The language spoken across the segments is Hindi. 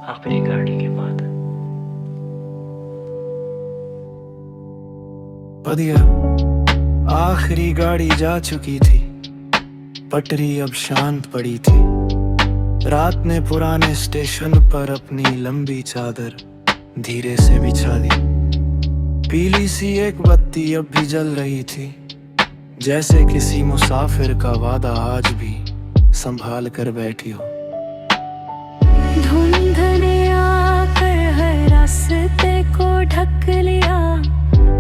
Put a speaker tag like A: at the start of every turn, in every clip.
A: आखिरी गाड़ी के बाद।
B: पदिया आखिरी गाड़ी जा चुकी थी, पटरी अब शांत पड़ी थी। रात ने पुराने स्टेशन पर अपनी लंबी चादर धीरे से बिछा दी। पीली सी एक बत्ती अब भी जल रही थी, जैसे किसी मुसाफिर का वादा आज भी संभाल कर बैठी हो।
C: धुंध ने आकर हर रास्ते को ढक लिया,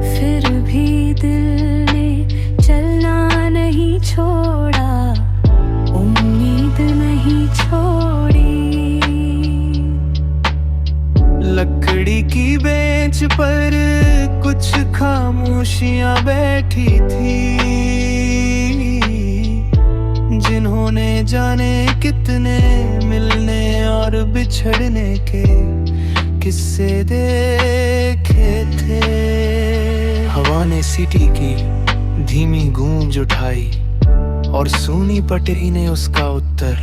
C: फिर भी दिल ने चलना नहीं छोड़ा, उम्मीद नहीं छोड़ी।
B: लकड़ी की बेंच पर कुछ खामोशियां बैठी थी, जिन्होंने जाने कितने मिलने और बिछड़ने के किस्से देखे थे। हवा ने सीटी की धीमी गूंज उठाई और सूनी पटरी ने उसका उत्तर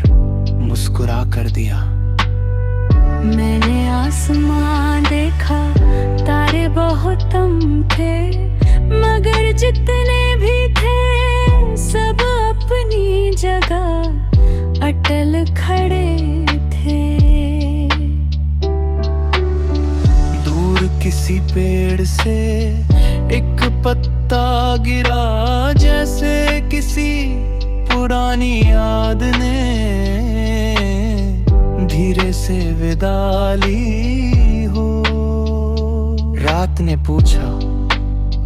B: मुस्कुरा कर दिया।
C: मैंने आसमां देखा, तारे बहुत कम थे, मगर जितने भी थे सब अपनी जगह अटल खड़े थे।
B: दूर किसी पेड़ से एक पत्ता गिरा, जैसे किसी पुरानी याद ने धीरे से विदा ली हो। रात ने पूछा,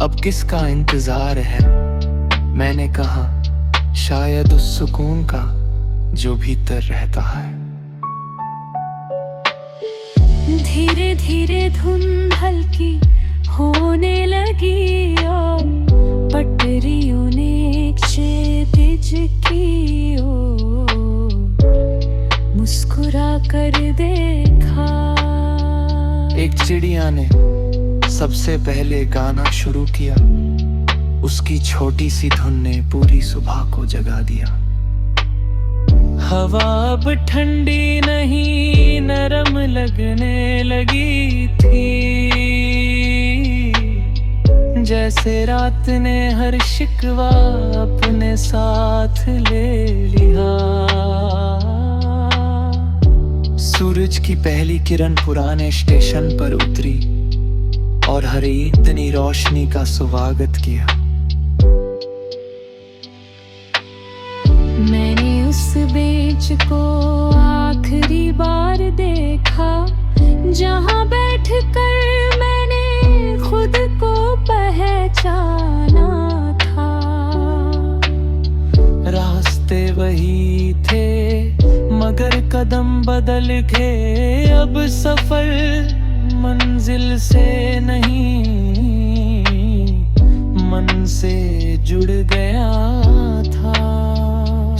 B: अब किसका इंतजार है? मैंने कहा, शायद उस सुकून का जो भीतर रहता है।
C: धीरे धीरे धुंध हल्की होने लगी और पटरियों ने क्षितिज की ओर मुस्कुरा कर देखा।
B: एक चिड़िया ने सबसे पहले गाना शुरू किया, उसकी छोटी सी धुन ने पूरी सुबह को जगा दिया। हवा अब ठंडी नहीं नरम लगने लगी थी, जैसे रात ने हर शिकवा अपने साथ ले लिया। सूरज की पहली किरण पुराने स्टेशन पर उतरी और हर इतनी रोशनी का स्वागत किया।
C: मैंने उस बेंच को आखिरी बार देखा, जहां बैठकर मैंने खुद को पहचाना था।
B: रास्ते वही थे मगर कदम बदल गए, अब सफर मंजिल से नहीं मन से जुड़ गया था।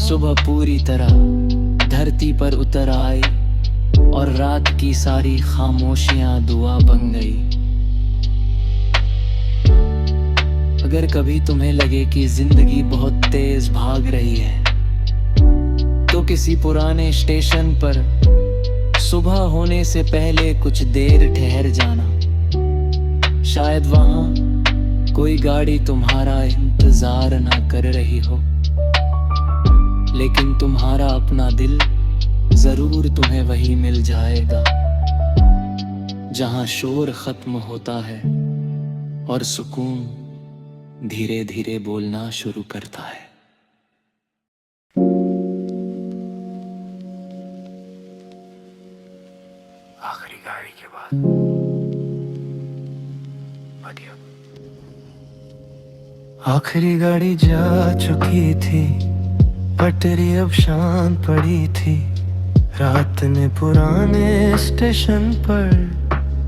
B: सुबह पूरी तरह धरती पर उतर आई और रात की सारी खामोशियां दुआ बन गई। अगर कभी तुम्हें लगे कि जिंदगी बहुत तेज भाग रही है, तो किसी पुराने स्टेशन पर सुबह होने से पहले कुछ देर ठहर जाना। शायद वहां कोई गाड़ी तुम्हारा इंतजार ना कर रही हो, लेकिन तुम्हारा अपना दिल जरूर तुम्हें वही मिल जाएगा, जहां शोर खत्म होता है और सुकून धीरे धीरे बोलना शुरू करता है। आखिरी गाड़ी के बाद बढ़िया। आखिरी गाड़ी जा चुकी थी, पटरी अब शांत पड़ी थी। रात ने पुराने स्टेशन पर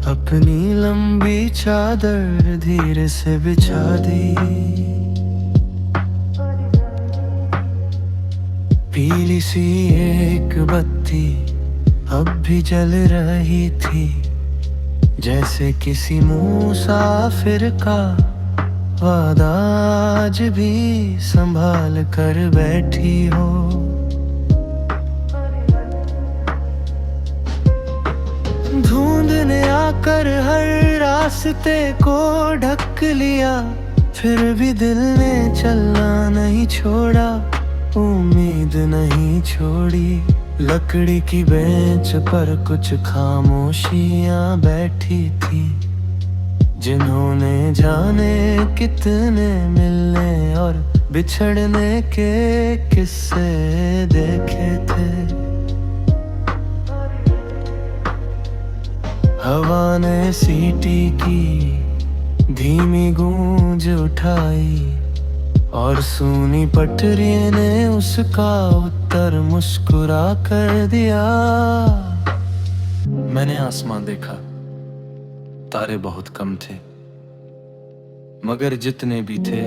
B: अपनी लंबी चादर धीरे से बिछा दी। पीली सी एक बत्ती अब भी जल रही थी, जैसे किसी मुसाफिर का वादा आज भी संभाल कर बैठी हो। कर हर रास्ते को ढक लिया, फिर भी दिल ने चलना नहीं छोड़ा, उम्मीद नहीं छोड़ी। लकड़ी की बेंच पर कुछ खामोशियां बैठी थी, जिन्होंने जाने कितने मिलने और बिछड़ने के किस्से देखे थे। हवा ने सीटी की धीमी गूंज उठाई, और सूनी पटरी ने उसका उत्तर मुस्कुरा कर दिया। मैंने आसमां देखा, तारे बहुत कम थे, मगर जितने भी थे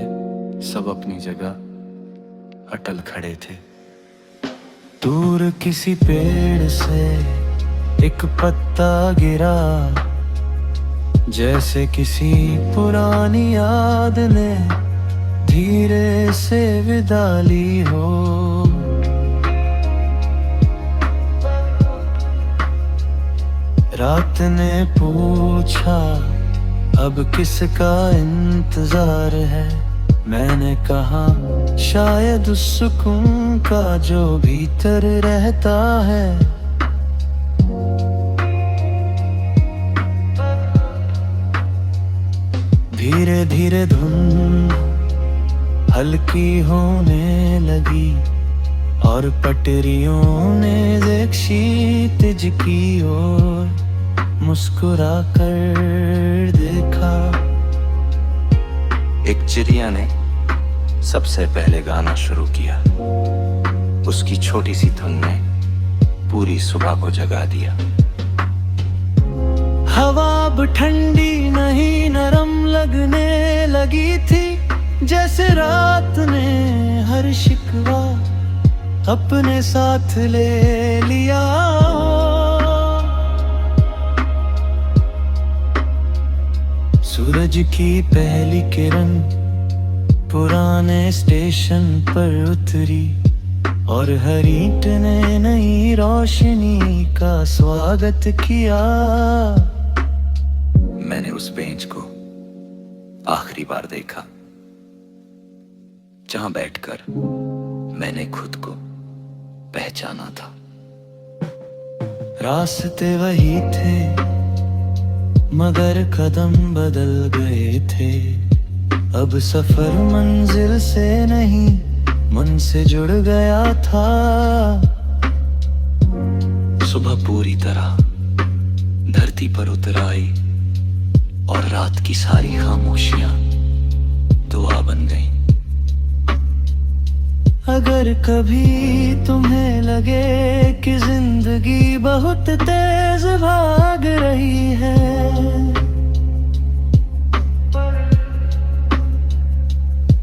B: सब अपनी जगह अटल खड़े थे। दूर किसी पेड़ से एक पत्ता गिरा, जैसे किसी पुरानी याद ने धीरे से विदा ली हो। रात ने पूछा अब किसका इंतजार है, मैंने कहा शायद उस सुकून का जो भीतर रहता है। धीरे धीरे धुन हल्की होने लगी, और पटरियों ने एक क्षितिज की ओर मुस्कुरा कर देखा।
A: एक चिड़िया ने सबसे पहले गाना शुरू किया, उसकी छोटी सी धुन ने पूरी सुबह को जगा दिया।
B: हवा अब ठंडी नहीं नरम लगने लगी थी, जैसे रात ने हर शिकवा अपने साथ ले लिया। सूरज की पहली किरण पुराने स्टेशन पर उतरी, और हर ईंट ने नई रोशनी का स्वागत किया।
A: मैंने उस बेंच को आखिरी बार देखा, जहां बैठकर मैंने खुद को पहचाना था।
B: रास्ते वही थे, मगर कदम बदल गए थे। अब सफर मंजिल से नहीं मन से जुड़ गया था।
A: सुबह पूरी तरह धरती पर उतर आई, और रात की सारी खामोशियां दुआ बन गईं।
B: अगर कभी तुम्हें लगे कि जिंदगी बहुत तेज भाग रही है,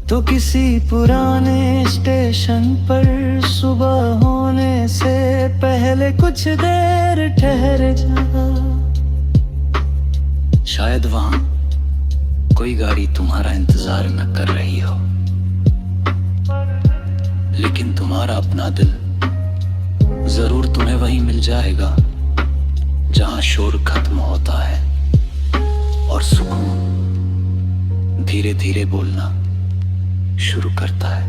B: तो किसी पुराने स्टेशन पर सुबह होने से पहले कुछ देर ठहर जा।
A: शायद वहां कोई गाड़ी तुम्हारा इंतजार न कर रही हो, लेकिन तुम्हारा अपना दिल जरूर तुम्हें वहीं मिल जाएगा, जहां शोर खत्म होता है और सुकून धीरे धीरे बोलना शुरू करता है।